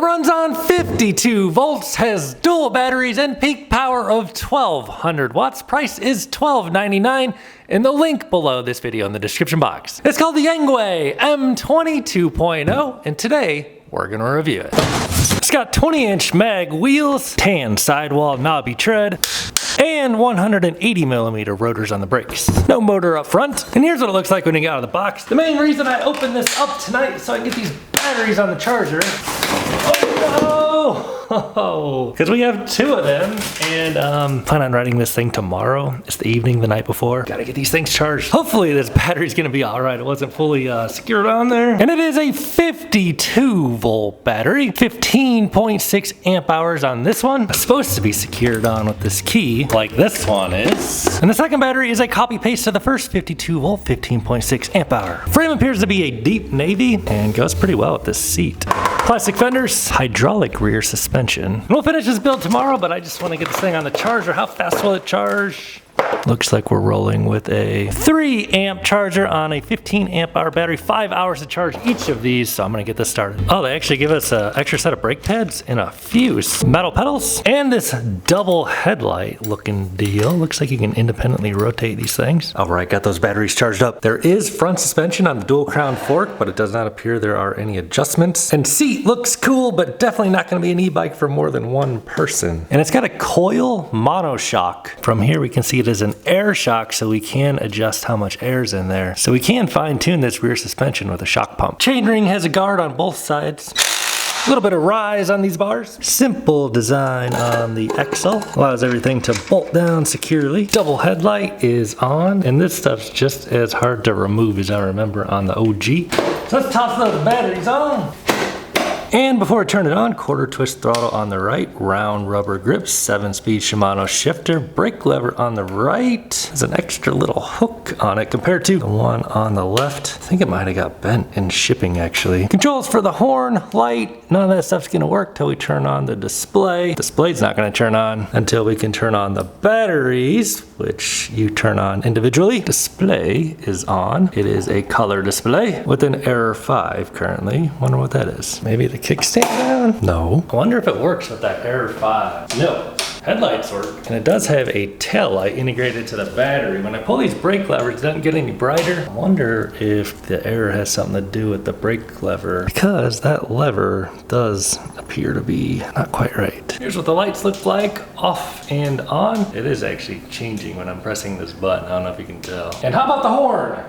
It runs on 52 volts, has dual batteries, and peak power of 1200 watts. Price is $12.99 in the link below this video in the description box. It's called the Engwe M20 2.0, and today we're gonna review it. It's got 20-inch mag wheels, tan sidewall knobby tread, and 180mm rotors on the brakes. No motor up front. And here's what it looks like when you get out of the box. The main reason I opened this up tonight is so I can get these batteries on the charger. Oh no! Because we have two of them, and plan on riding this thing tomorrow. It's the evening, the night before. Gotta get these things charged. Hopefully this battery's gonna be all right. It wasn't fully secured on there. And it is a 52 volt battery, 15.6 amp hours on this one. It's supposed to be secured on with this key, like this one is. And the second battery is a copy paste to the first 52 volt, 15.6 amp hour. Frame appears to be a deep navy and goes pretty well with this seat. Plastic fenders, hydraulic rear suspension. We'll finish this build tomorrow, but I just want to get this thing on the charger. How fast will it charge? Looks like we're rolling with a 3 amp charger on a 15 amp hour battery, 5 hours to charge each of these, so I'm gonna get this started. Oh, they actually give us an extra set of brake pads and a fuse, metal pedals, and this double headlight looking deal. Looks like you can independently rotate these things. All right, got those batteries charged up. There is front suspension on the dual crown fork, but it does not appear there are any adjustments. And seat looks cool, but definitely not gonna be an e-bike for more than one person. And it's got a coil monoshock. From here we can see it is an air shock, so we can adjust how much air is in there. So we can fine tune this rear suspension with a shock pump. Chainring has a guard on both sides. A little bit of rise on these bars. Simple design on the Excel. Allows everything to bolt down securely. Double headlight is on, and this stuff's just as hard to remove as I remember on the OG. So let's toss those batteries on. And before I turn it on, quarter twist throttle on the right, round rubber grips, 7-speed Shimano shifter, brake lever on the right. There's an extra little hook on it compared to the one on the left. I think it might have got bent in shipping actually. Controls for the horn, light, none of that stuff's gonna work till we turn on the display. Display's not gonna turn on until we can turn on the batteries, which you turn on individually. Display is on. It is a color display with an error 5 currently. Wonder what that is. Maybe the kickstand down? No. I wonder if it works with that error 5. No. Headlights work. And it does have a tail light integrated to the battery. When I pull these brake levers, it doesn't get any brighter. I wonder if the error has something to do with the brake lever, because that lever does appear to be not quite right. Here's what the lights look like, off and on. It is actually changing when I'm pressing this button. I don't know if you can tell. And how about the horn?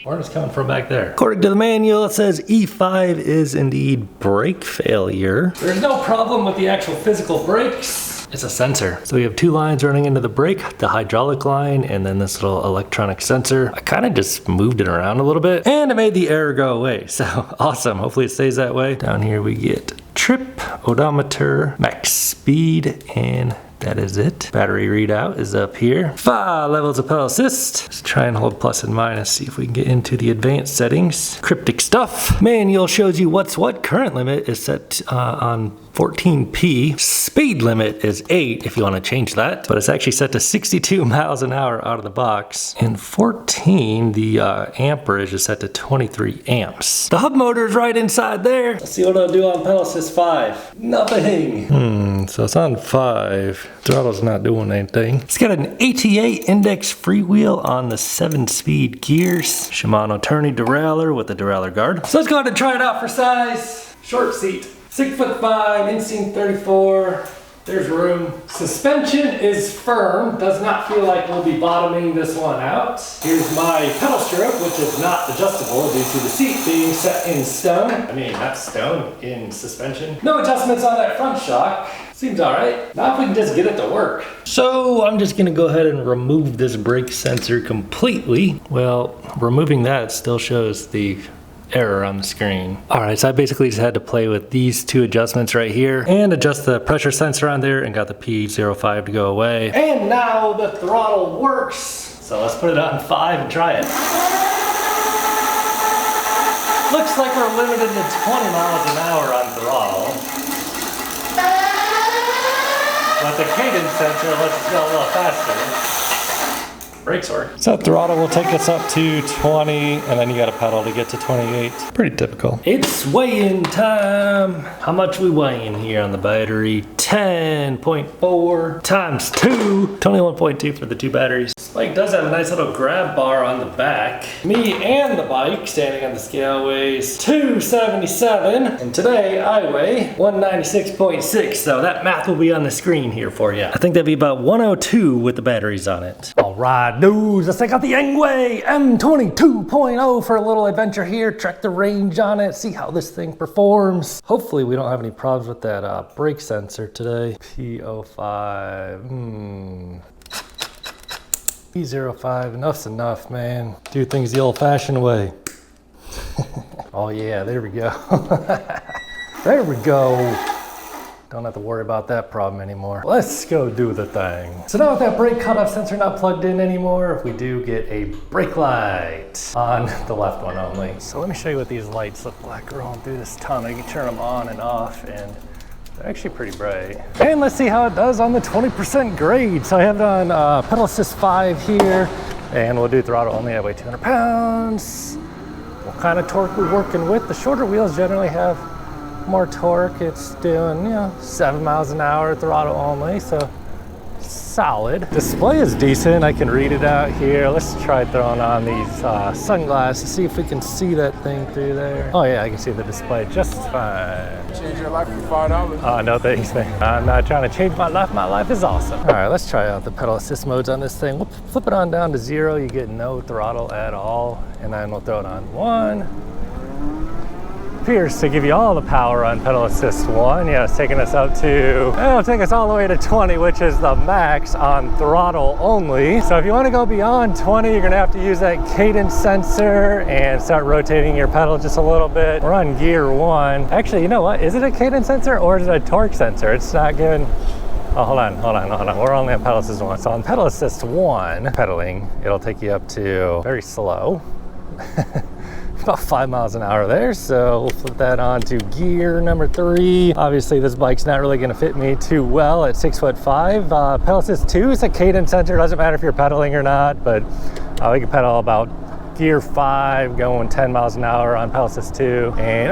Horn is coming from back there. According to the manual, it says E5 is indeed brake failure. There's no problem with the actual physical brakes. It's a sensor. So we have 2 lines running into the brake, the hydraulic line, and then this little electronic sensor. I kind of just moved it around a little bit, and it made the error go away. So awesome. Hopefully it stays that way. Down here we get trip, odometer, max speed, and that is it. Battery readout is up here. 5 levels of pedal assist. Let's try and hold plus and minus, see if we can get into the advanced settings. Cryptic stuff. Manual shows you what's what. Current limit is set on 14p. Speed limit is 8 if you want to change that, but it's actually set to 62 miles an hour out of the box. And 14, the amperage is set to 23 amps. The hub motor is right inside there. Let's see what it'll do on pedal assist 5. Nothing. So it's on 5. Throttle's not doing anything. It's got an ATA index freewheel on the 7-speed gears. Shimano tourney derailleur with a derailleur guard. So let's go ahead and try it out for size. Short seat. 6'5", inseam 34. There's room. Suspension is firm. Does not feel like we'll be bottoming this one out. Here's my pedal stroke, which is not adjustable due to the seat being set in stone. I mean, not stone, in suspension. No adjustments on that front shock. Seems all right. Now if we can just get it to work. So I'm just gonna go ahead and remove this brake sensor completely. Well, removing that, it still shows the error on the screen. All right, so I basically just had to play with these 2 adjustments right here and adjust the pressure sensor on there and got the P05 to go away. And now the throttle works. So let's put it on 5 and try it. Looks like we're limited to 20 miles an hour on throttle. But the cadence sensor lets us go a little faster. brakes work. So throttle will take us up to 20, and then you got a pedal to get to 28. Pretty typical. It's weighing time. How much we weighing here on the battery? 10.4 times 2. 21.2 for the 2 batteries. This bike does have a nice little grab bar on the back. Me and the bike standing on the scale weighs 277, and today I weigh 196.6, so that math will be on the screen here for you. I think that'd be about 102 with the batteries on it. All right, dudes, let's take out the Engwe M20 2.0 for a little adventure here. Check the range on it, see how this thing performs. Hopefully we don't have any problems with that brake sensor today. P05, P05, enough's enough, man. Do things the old-fashioned way. Oh yeah, there we go. There we go. Don't have to worry about that problem anymore. Let's go do the thing. So now with that brake cutoff sensor not plugged in anymore, we do get a brake light on the left one only. So let me show you what these lights look like rolling through this tunnel. You can turn them on and off, and they're actually pretty bright. And let's see how it does on the 20% grade. So I have it on pedal assist 5 here, and we'll do throttle only. I weigh 200 pounds. What kind of torque we're working with? The shorter wheels generally have more torque. It's doing, 7 miles an hour, throttle only, so solid. Display is decent. I can read it out here. Let's try throwing on these sunglasses, see if we can see that thing through there. Oh yeah, I can see the display just fine. Change your life for $5. Oh, no thanks, man. I'm not trying to change my life. My life is awesome. All right, let's try out the pedal assist modes on this thing. We'll flip it on down to 0. You get no throttle at all, and then we'll throw it on 1. Appears to give you all the power on pedal assist 1. Yeah, it's taking us up to, it'll take us all the way to 20, which is the max on throttle only. So if you want to go beyond 20, you're gonna have to use that cadence sensor and start rotating your pedal just a little bit. We're on gear 1. Actually, you know what? Is it a cadence sensor or is it a torque sensor? It's not giving, oh, hold on. We're only on pedal assist 1. So on pedal assist 1, pedaling, it'll take you up to very slow. About 5 miles an hour there, so we'll flip that on to gear number 3. Obviously this bike's not really going to fit me too well at 6'5". Pedal assist 2 is a cadence sensor. Doesn't matter if you're pedaling or not, but we can pedal about gear 5 going 10 miles an hour on pedal assist 2, and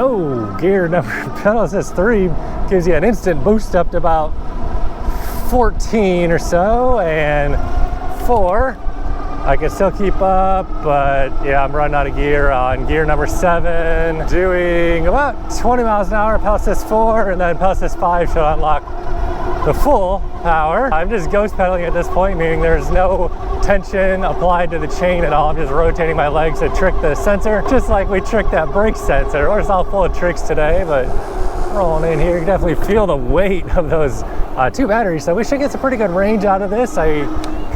pedal assist 3 gives you an instant boost up to about 14 or so, and 4 I can still keep up, but yeah, I'm running out of gear on gear number 7, doing about 20 miles an hour, pedal assist 4, and then pedal assist 5 should unlock the full power. I'm just ghost pedaling at this point, meaning there's no tension applied to the chain at all. I'm just rotating my legs to trick the sensor, just like we tricked that brake sensor. We're just all full of tricks today, but rolling in here, you can definitely feel the weight of those 2 batteries, so we should get some pretty good range out of this. I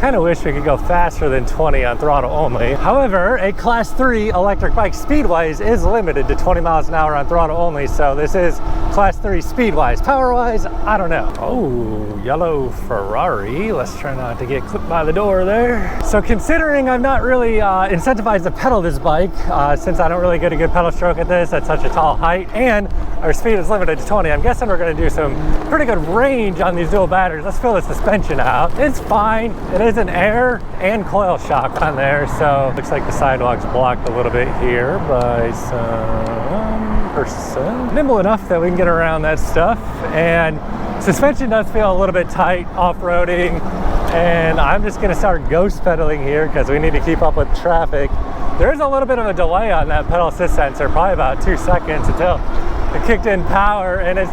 kind of wish we could go faster than 20 on throttle only. However, a class 3 electric bike speed-wise is limited to 20 miles an hour on throttle only, so this is class 3 speed-wise. Power-wise, I don't know. Oh, yellow Ferrari. Let's try not to get clipped by the door there. So considering I'm not really incentivized to pedal this bike, since I don't really get a good pedal stroke at this at such a tall height, and our speed is limited to 20, I'm guessing we're gonna do some pretty good range on these dual batteries. Let's fill the suspension out. It's fine. It is an air and coil shock on there, so looks like the sidewalk's blocked a little bit here by some person. Nimble enough that we can get around that stuff, and suspension does feel a little bit tight off-roading, and I'm just gonna start ghost pedaling here because we need to keep up with traffic. There's a little bit of a delay on that pedal assist sensor, probably about 2 seconds until it kicked in power, and it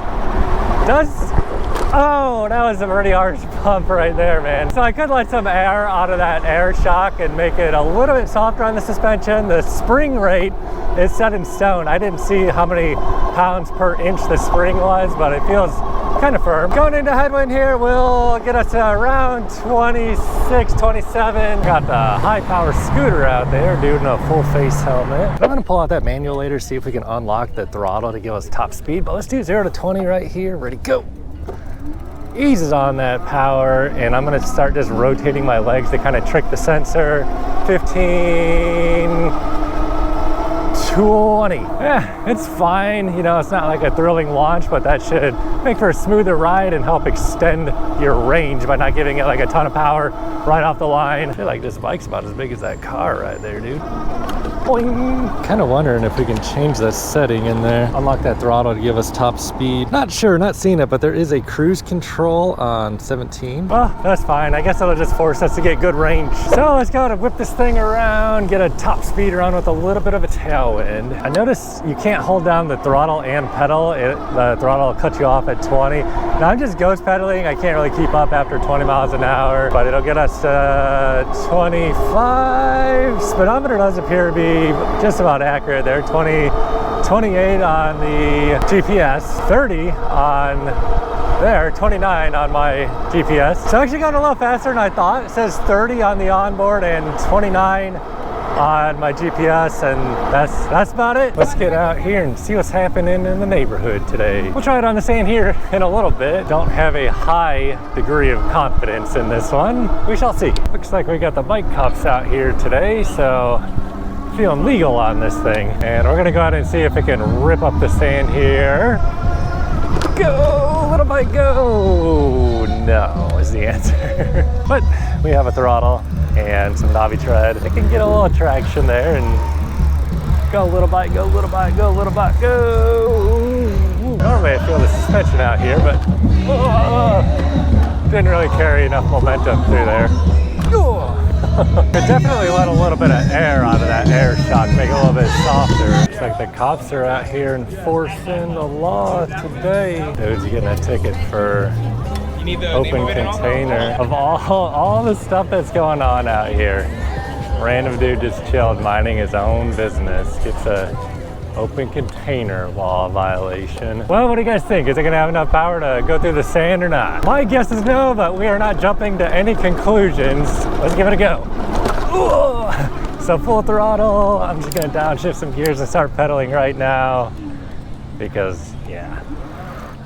does. Oh, that was a pretty harsh pump right there, man. So I could let some air out of that air shock and make it a little bit softer on the suspension. The spring rate is set in stone. I didn't see how many pounds per inch the spring was, but it feels kind of firm. Going into headwind here will get us to around 26, 27. Got the high power scooter out there doing a full face helmet. I'm gonna pull out that manual later, see if we can unlock the throttle to give us top speed, but let's do 0 to 20 right here. Ready, go. Eases on that power, and I'm gonna start just rotating my legs to kind of trick the sensor. 15, 20. Yeah, it's fine. You know, it's not like a thrilling launch, but that should make for a smoother ride and help extend your range by not giving it like a ton of power right off the line. I feel like this bike's about as big as that car right there, dude. Boing. Kind of wondering if we can change the setting in there. Unlock that throttle to give us top speed. Not sure, not seeing it, but there is a cruise control on 17. Well, that's fine. I guess it'll just force us to get good range. So let's go and whip this thing around, get a top speed run with a little bit of a tailwind. I noticed you can't hold down the throttle and pedal. The throttle will cut you off at 20. Now I'm just ghost pedaling. I can't really keep up after 20 miles an hour, but it'll get us to 25. Speedometer does appear to be just about accurate there. 28 on the GPS, 30 on there, 29 on my GPS. So actually going a little faster than I thought. It says 30 on the onboard and 29 on my GPS, and that's about it. Let's get out here and see what's happening in the neighborhood today. We'll try it on the sand here in a little bit. Don't have a high degree of confidence in this one. We shall see. Looks like we got the bike cops out here today, so feeling legal on this thing. And we're gonna go out and see if it can rip up the sand here. Go, little bike, go! No is the answer. But we have a throttle and some knobby tread. It can get a little traction there, and go little bike, go little bike, go little bike, go! Normally I feel the suspension out here, but didn't really carry enough momentum through there. It definitely let a little bit of air out of that air shock, make it a little bit softer. Looks like the cops are out here enforcing the law today. Dude's getting a ticket for open container. Of all the stuff that's going on out here, random dude just chilled minding his own business, gets a open container law violation. Well, what do you guys think? Is it gonna have enough power to go through the sand or not? My guess is no, but we are not jumping to any conclusions. Let's give it a go. Ooh. So full throttle. I'm just gonna downshift some gears and start pedaling right now because, yeah,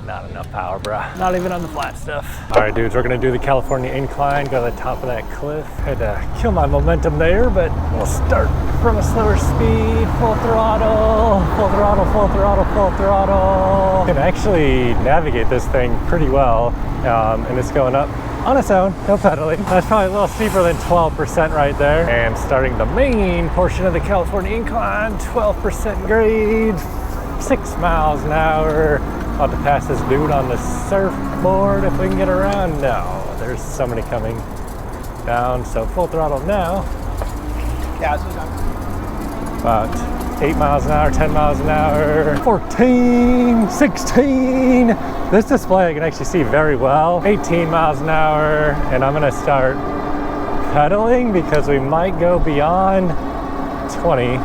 not enough power, bruh. Not even on the flat stuff. All right, dudes, we're gonna do the California incline, go to the top of that cliff. Had to kill my momentum there, but we'll start from a slower speed, full throttle, full throttle, full throttle, full throttle. Can actually navigate this thing pretty well, and it's going up on its own, no pedaling. That's probably a little steeper than 12% right there. And starting the main portion of the California incline, 12% grade, 6 miles an hour. About to pass this dude on the surfboard if we can get around. No, there's somebody coming down, so full throttle now. Yeah, about 8 miles an hour, 10 miles an hour, 14, 16. This display I can actually see very well. 18 miles an hour, and I'm gonna start pedaling because we might go beyond 20.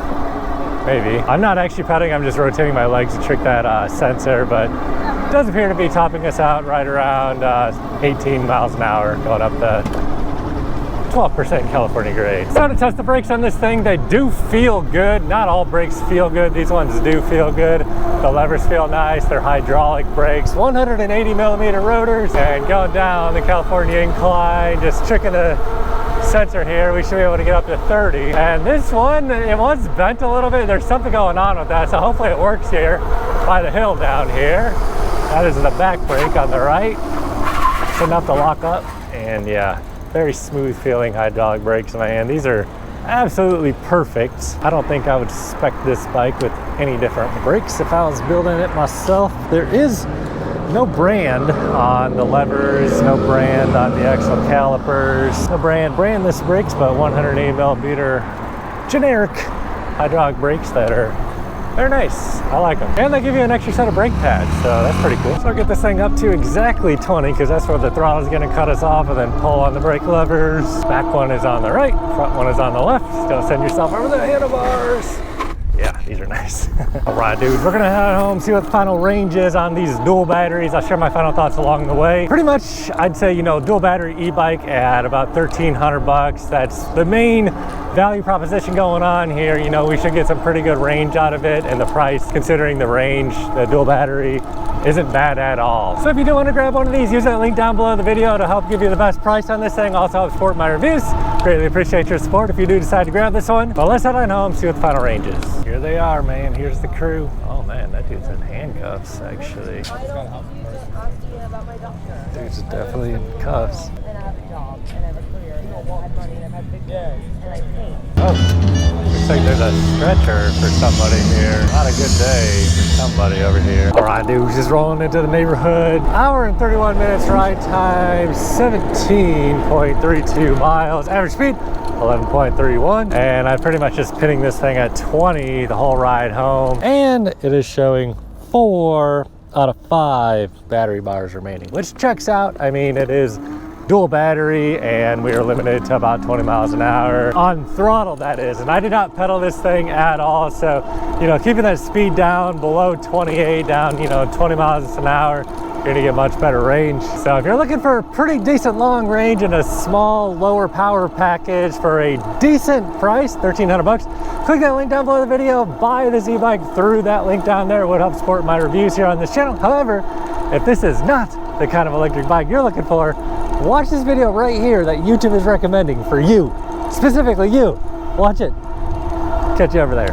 Maybe. I'm not actually pedaling, I'm just rotating my legs to trick that sensor, but it does appear to be topping us out right around 18 miles an hour, going up the 12% California grade. So to test the brakes on this thing, they do feel good. Not all brakes feel good. These ones do feel good. The levers feel nice. They're hydraulic brakes. 180 millimeter rotors, and going down the California incline, just tricking the sensor here, we should be able to get up to 30. And this one, it was bent a little bit. There's something going on with that, so hopefully it works here by the hill down here. That is the back brake on the right. It's enough to lock up, and yeah, very smooth feeling hydraulic brakes, man. These are absolutely perfect. I don't think I would spec this bike with any different brakes if I was building it myself. There is no brand on the levers, no brand on the axle calipers, no brandless brakes, but 180 millimeter generic hydraulic brakes that are, they're nice. I like them. And they give you an extra set of brake pads, so that's pretty cool. So I'll get this thing up to exactly 20 because that's where the throttle is gonna cut us off, and then pull on the brake levers. Back one is on the right, front one is on the left. Don't send yourself over the handlebars. Yeah, these are nice. All right, dudes, we're gonna head home, see what the final range is on these dual batteries. I'll share my final thoughts along the way. Pretty much, I'd say, you know, dual battery e-bike at about 1,300 bucks. That's the main value proposition going on here. You know, we should get some pretty good range out of it, and the price, considering the range, the dual battery isn't bad at all. So if you do want to grab one of these, use that link down below the video to help give you the best price on this thing. Also help support my reviews. Greatly appreciate your support if you do decide to grab this one. But let's head on home, see what the final range is. Here they are, man. Here's the crew. Oh man, that dude's in handcuffs, actually. Dude's definitely in cuffs. And I have a job, and I have a career, and I have money, and I have big bills, and I paint. Oh, looks like there's a stretcher for somebody here. Not a good day for somebody over here. All right, dude, just rolling into the neighborhood. Hour and 31 minutes ride time, 17.32 miles. Average speed, 11.31. And I'm pretty much just pinning this thing at 20 the whole ride home. And it is showing 4 out of 5 battery bars remaining, which checks out. I mean, it is dual battery and we are limited to about 20 miles an hour on throttle, that is. And I did not pedal this thing at all. So, you know, keeping that speed down below 28, down, you know, 20 miles an hour, you're gonna get much better range. So if you're looking for a pretty decent long range and a small lower power package for a decent price, 1,300 bucks, click that link down below the video, buy this e-bike through that link down there. It would help support my reviews here on this channel. However, if this is not the kind of electric bike you're looking for, watch this video right here that YouTube is recommending for you, specifically you. Watch it. Catch you over there.